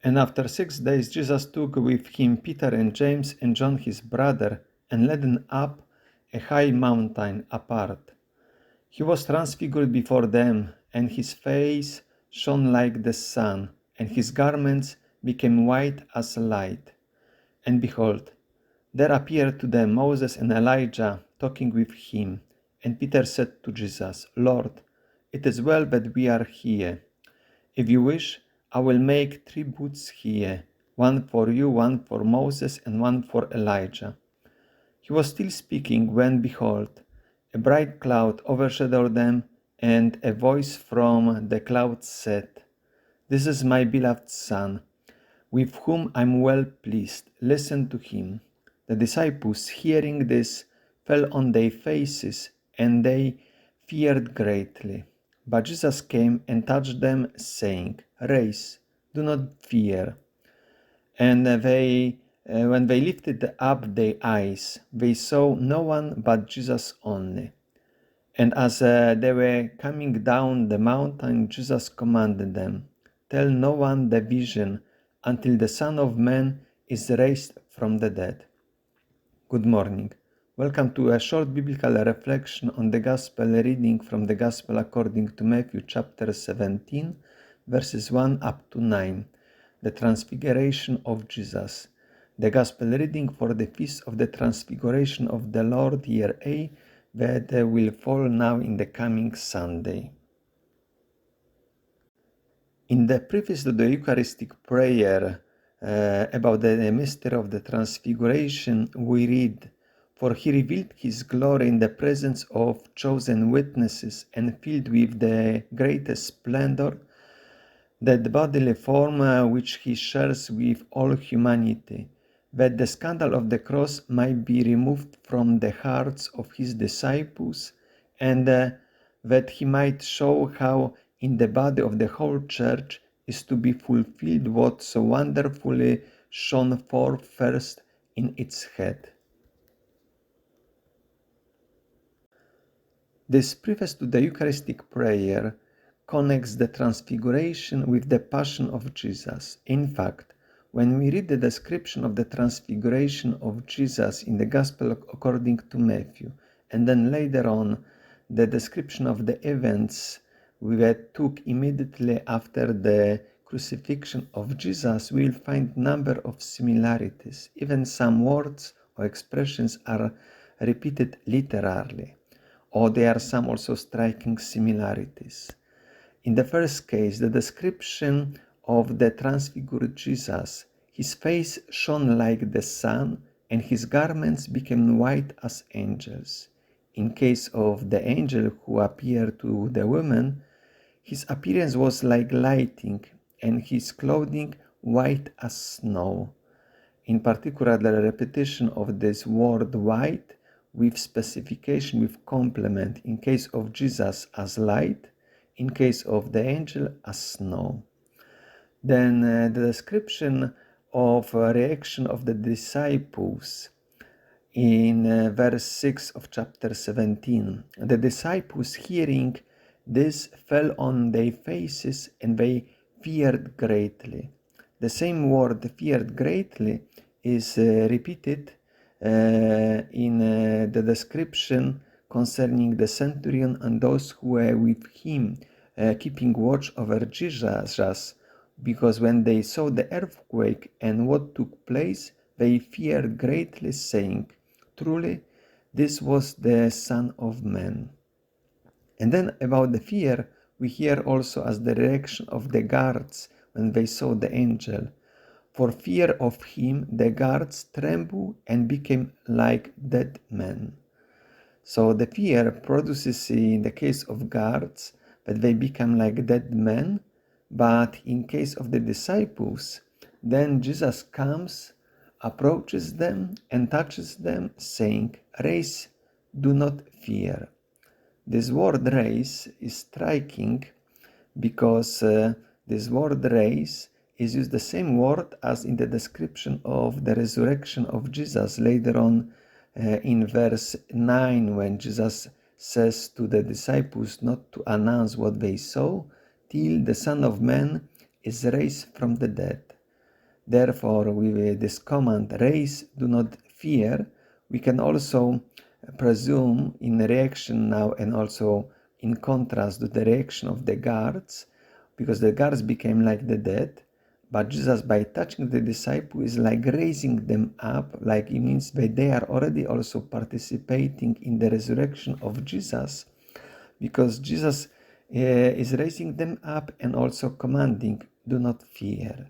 And after 6 days Jesus took with him Peter and James and John his brother, and led them up a high mountain apart. He was transfigured before them, and his face shone like the sun, and his garments became white as light. And behold, there appeared to them Moses and Elijah talking with him. And Peter said to Jesus, Lord, it is well that we are here. If you wish, I will make 3 booths here, one for you, one for Moses, and one for Elijah. He was still speaking when, behold, a bright cloud overshadowed them, and a voice from the cloud said, This is my beloved Son, with whom I am well pleased. Listen to him. The disciples, hearing this, fell on their faces, and they feared greatly. But Jesus came and touched them, saying, Rise, do not fear. And when they lifted up their eyes, they saw no one but Jesus only. And as they were coming down the mountain, Jesus commanded them, Tell no one the vision until the Son of Man is raised from the dead. Good morning. Welcome to a short biblical reflection on the Gospel reading from the Gospel according to Matthew chapter 17, verses 1 up to 9, the Transfiguration of Jesus. The Gospel reading for the Feast of the Transfiguration of the Lord, year A, that will fall now in the coming Sunday. In the preface to the Eucharistic prayer about the mystery of the Transfiguration, we read, For he revealed his glory in the presence of chosen witnesses, and filled with the greatest splendor that bodily form which he shares with all humanity, that the scandal of the cross might be removed from the hearts of his disciples, and that he might show how in the body of the whole church is to be fulfilled what so wonderfully shone forth first in its head. This preface to the Eucharistic prayer connects the Transfiguration with the Passion of Jesus. In fact, when we read the description of the Transfiguration of Jesus in the Gospel according to Matthew, and then later on the description of the events that took immediately after the crucifixion of Jesus, we will find a number of similarities. Even some words or expressions are repeated literally, or there are some also striking similarities. In the first case, the description of the transfigured Jesus, his face shone like the sun, and his garments became white as angels. In case of the angel who appeared to the woman, his appearance was like lightning, and his clothing white as snow. In particular, the repetition of this word white with specification, with complement, in case of Jesus as light, in case of the angel as snow. Then the description of reaction of the disciples in verse 6 of chapter 17. The disciples, hearing this, fell on their faces, and they feared greatly. The same word, feared greatly, is repeated in the description concerning the centurion and those who were with him, keeping watch over Jesus, because when they saw the earthquake and what took place, they feared greatly, saying, Truly, this was the Son of Man. And then about the fear, we hear also as the reaction of the guards when they saw the angel. For fear of him, the guards trembled and became like dead men. So the fear produces, in the case of guards, that they become like dead men, but in case of the disciples, then Jesus comes, approaches them, and touches them, saying, Rise, do not fear. This word raise is striking because this word raise is used the same word as in the description of the resurrection of Jesus later on in verse 9, when Jesus says to the disciples not to announce what they saw till the Son of Man is raised from the dead. Therefore, with this command, raise, do not fear, we can also presume in reaction now and also in contrast to the reaction of the guards, because the guards became like the dead, but Jesus, by touching the disciple, is like raising them up, like it means that they are already also participating in the resurrection of Jesus, because Jesus is raising them up and also commanding, do not fear.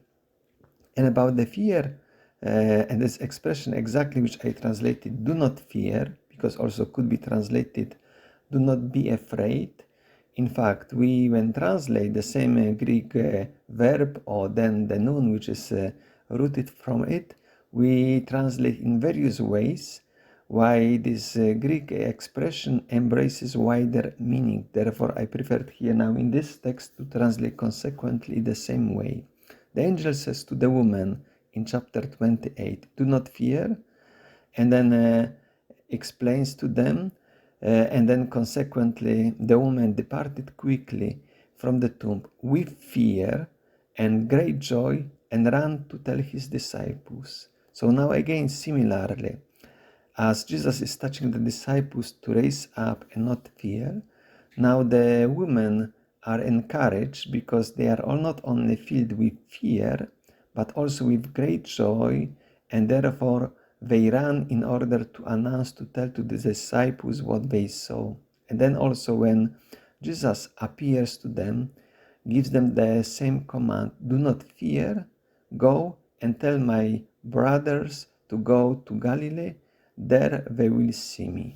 And about the fear, and this expression exactly which I translated, do not fear, because also could be translated, do not be afraid. In fact, we when translate the same Greek verb or then the noun which is rooted from it, we translate in various ways, why this Greek expression embraces wider meaning. Therefore, I preferred here now in this text to translate consequently the same way. The angel says to the woman in chapter 28, do not fear, and then explains to them, and then consequently the woman departed quickly from the tomb with fear and great joy and ran to tell his disciples. So now again, similarly, as Jesus is touching the disciples to raise up and not fear, now the women are encouraged because they are all not only filled with fear, but also with great joy, and therefore they ran in order to announce, to tell to the disciples what they saw. And then also when Jesus appears to them, gives them the same command, do not fear, go and tell my brothers to go to Galilee, there they will see me.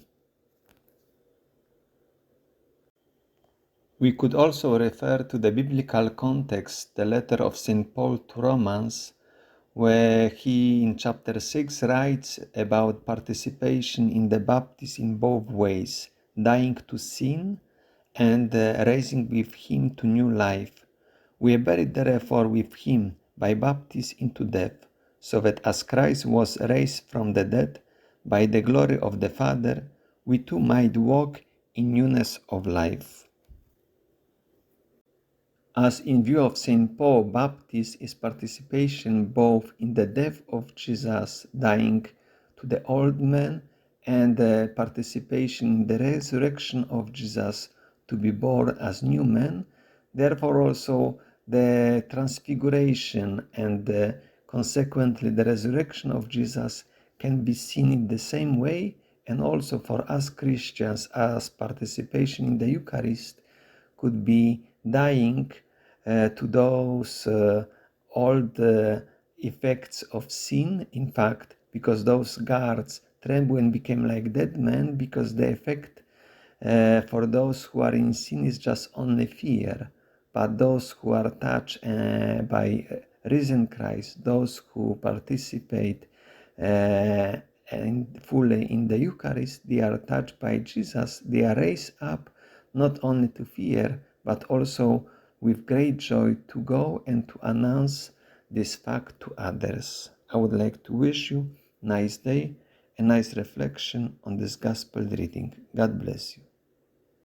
We could also refer to the biblical context, the letter of St. Paul to Romans, where he in chapter 6 writes about participation in the baptism in both ways, dying to sin and raising with him to new life. We are buried therefore with him by baptism into death, so that as Christ was raised from the dead by the glory of the Father, we too might walk in newness of life. As in view of St. Paul, baptism is participation both in the death of Jesus, dying to the old man, and participation in the resurrection of Jesus, to be born as new man. Therefore also the transfiguration and consequently the resurrection of Jesus can be seen in the same way, and also for us Christians as participation in the Eucharist could be dying to those old effects of sin, in fact, because those guards trembled and became like dead men, because the effect for those who are in sin is just only fear. But those who are touched by risen Christ, those who participate fully in the Eucharist, they are touched by Jesus, they are raised up not only to fear, but also with great joy to go and to announce this fact to others. I would like to wish you a nice day, a nice reflection on this Gospel reading. God bless you.